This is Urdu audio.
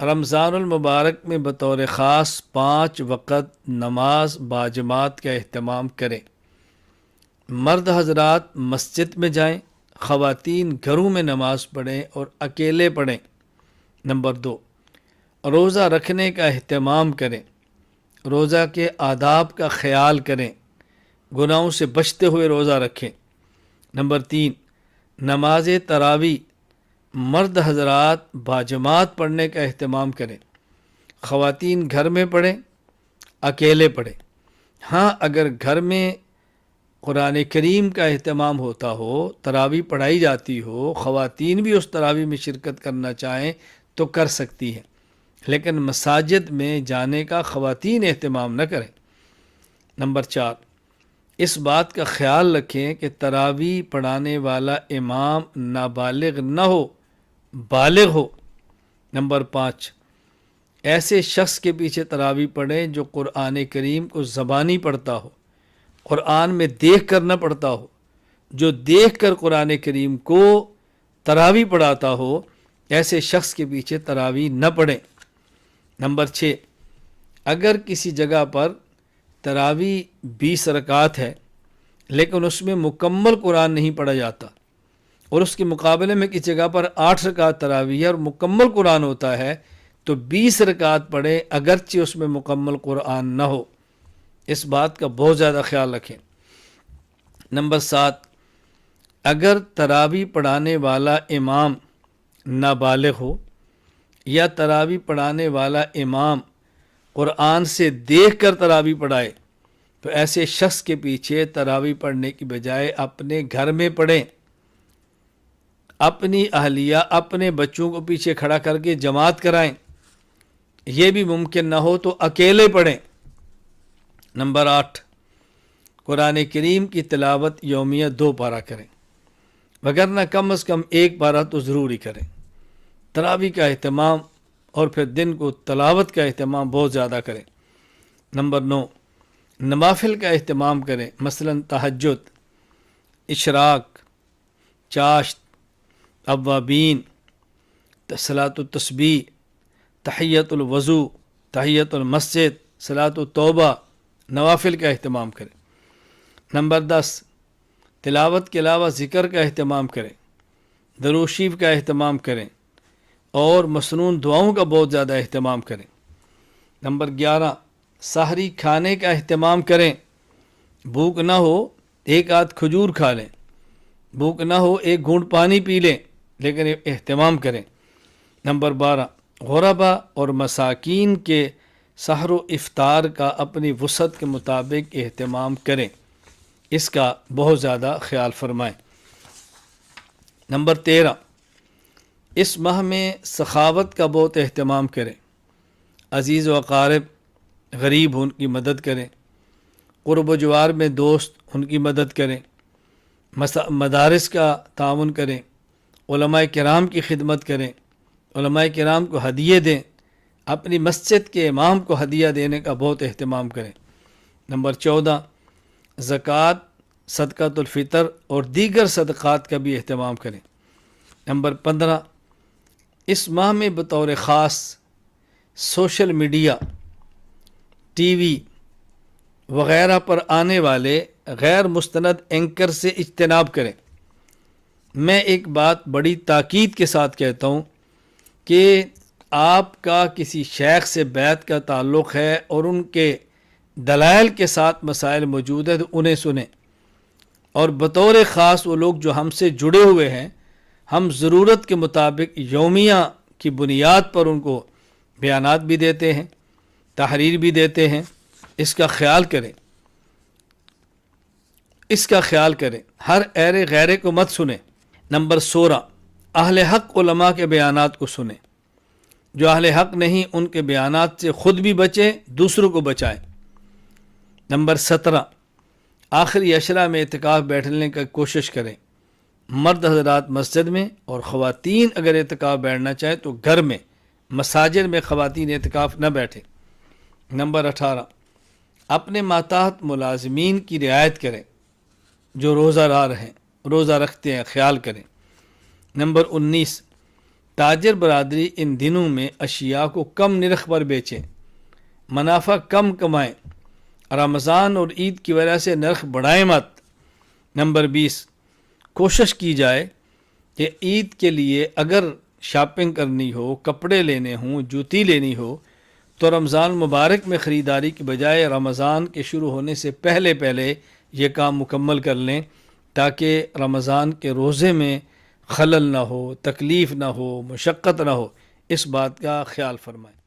رمضان المبارک میں بطور خاص 5 وقت نماز باجماعت کا اہتمام کریں۔ مرد حضرات مسجد میں جائیں، خواتین گھروں میں نماز پڑھیں اور اکیلے پڑھیں۔ نمبر 2، روزہ رکھنے کا اہتمام کریں، روزہ کے آداب کا خیال کریں، گناہوں سے بچتے ہوئے روزہ رکھیں۔ نمبر 3، نماز تراویح مرد حضرات باجماعت پڑھنے کا اہتمام کریں، خواتین گھر میں پڑھیں، اکیلے پڑھیں۔ ہاں، اگر گھر میں قرآن کریم کا اہتمام ہوتا ہو، تراویح پڑھائی جاتی ہو، خواتین بھی اس تراویح میں شرکت کرنا چاہیں تو کر سکتی ہیں، لیکن مساجد میں جانے کا خواتین اہتمام نہ کریں۔ نمبر 4، اس بات کا خیال رکھیں کہ تراویح پڑھانے والا امام نابالغ نہ ہو، بالغ ہو۔ نمبر 5، ایسے شخص کے پیچھے تراویح پڑھیں جو قرآن کریم کو زبانی پڑھتا ہو، قرآن میں دیکھ کر نہ پڑھتا ہو، جو دیکھ کر قرآن کریم کو تراویح پڑھاتا ہو، ایسے شخص کے پیچھے تراویح نہ پڑھیں۔ نمبر 6، اگر کسی جگہ پر تراویح 20 رکعت ہے لیکن اس میں مکمل قرآن نہیں پڑھا جاتا، اور اس کے مقابلے میں کسی جگہ پر 8 رکعت تراویح ہے اور مکمل قرآن ہوتا ہے، تو 20 رکعت پڑھیں اگرچہ اس میں مکمل قرآن نہ ہو۔ اس بات کا بہت زیادہ خیال رکھیں۔ نمبر 7، اگر تراویح پڑھانے والا امام نابالغ ہو یا تراویح پڑھانے والا امام قرآن سے دیکھ کر تراویح پڑھائے تو ایسے شخص کے پیچھے تراویح پڑھنے کی بجائے اپنے گھر میں پڑھیں، اپنی اہلیہ اپنے بچوں کو پیچھے کھڑا کر کے جماعت کرائیں۔ یہ بھی ممکن نہ ہو تو اکیلے پڑھیں۔ نمبر 8، قرآن کریم کی تلاوت یومیہ 2 پارہ کریں، وگرنہ کم از کم 1 پارہ تو ضرور ہی کریں۔ تراویح کا اہتمام اور پھر دن کو تلاوت کا اہتمام بہت زیادہ کریں۔ نمبر 9، نوافل کا اہتمام کریں، مثلا تہجد، اشراق، چاشت، اوابین، صلاۃ التسبیح، تحیۃ الوضو، تحیۃ المسجد، صلاۃ التوبہ، نوافل کا اہتمام کریں۔ نمبر 10، تلاوت کے علاوہ ذکر کا اہتمام کریں، درود شریف کا اہتمام کریں اور مسنون دعاؤں کا بہت زیادہ اہتمام کریں۔ نمبر 11، سحری کھانے کا اہتمام کریں، بھوک نہ ہو 1 آدھ کھجور کھا لیں، بھوک نہ ہو 1 گھونٹ پانی پی لیں، لیکن اہتمام کریں۔ نمبر 12، غربا اور مساکین کے سحر و افطار کا اپنی وسعت کے مطابق اہتمام کریں، اس کا بہت زیادہ خیال فرمائیں۔ نمبر 13، اس ماہ میں سخاوت کا بہت اہتمام کریں، عزیز و اقارب غریب ان کی مدد کریں، قرب و جوار میں دوست ان کی مدد کریں، مدارس کا تعاون کریں، علماء کرام کی خدمت کریں، علماء کرام کو ہدیے دیں، اپنی مسجد کے امام کو ہدیہ دینے کا بہت اہتمام کریں۔ نمبر 14، زکوٰۃ، صدقۃ الفطر اور دیگر صدقات کا بھی اہتمام کریں۔ نمبر 15، اس ماہ میں بطور خاص سوشل میڈیا، ٹی وی وغیرہ پر آنے والے غیر مستند اینکر سے اجتناب کریں۔ میں ایک بات بڑی تاکید کے ساتھ کہتا ہوں کہ آپ کا کسی شیخ سے بیعت کا تعلق ہے اور ان کے دلائل کے ساتھ مسائل موجود ہیں تو انہیں سنیں، اور بطور خاص وہ لوگ جو ہم سے جڑے ہوئے ہیں، ہم ضرورت کے مطابق یومیہ کی بنیاد پر ان کو بیانات بھی دیتے ہیں، تحریر بھی دیتے ہیں۔ اس کا خیال کریں، اس کا خیال کریں، ہر ایرے غیرے کو مت سنیں۔ نمبر 16، اہل حق علماء کے بیانات کو سنیں، جو اہل حق نہیں ان کے بیانات سے خود بھی بچیں، دوسروں کو بچائیں۔ نمبر 17، آخری عشرہ میں اعتکاف بیٹھنے کی کوشش کریں، مرد حضرات مسجد میں اور خواتین اگر اعتکاف بیٹھنا چاہیں تو گھر میں، مساجد میں خواتین اعتکاف نہ بیٹھیں۔ نمبر 18، اپنے ماتحت ملازمین کی رعایت کریں، جو روزہ رکھتے ہیں، خیال کریں۔ نمبر 19، تاجر برادری ان دنوں میں اشیاء کو کم نرخ پر بیچیں، منافع کم کمائیں، رمضان اور عید کی وجہ سے نرخ بڑھائیں مت۔ نمبر 20، کوشش کی جائے کہ عید کے لیے اگر شاپنگ کرنی ہو، کپڑے لینے ہوں، جوتی لینی ہو تو رمضان مبارک میں خریداری کی بجائے رمضان کے شروع ہونے سے پہلے یہ کام مکمل کر لیں، تاکہ رمضان کے روزے میں خلل نہ ہو، تکلیف نہ ہو، مشقت نہ ہو، اس بات کا خیال فرمائیں۔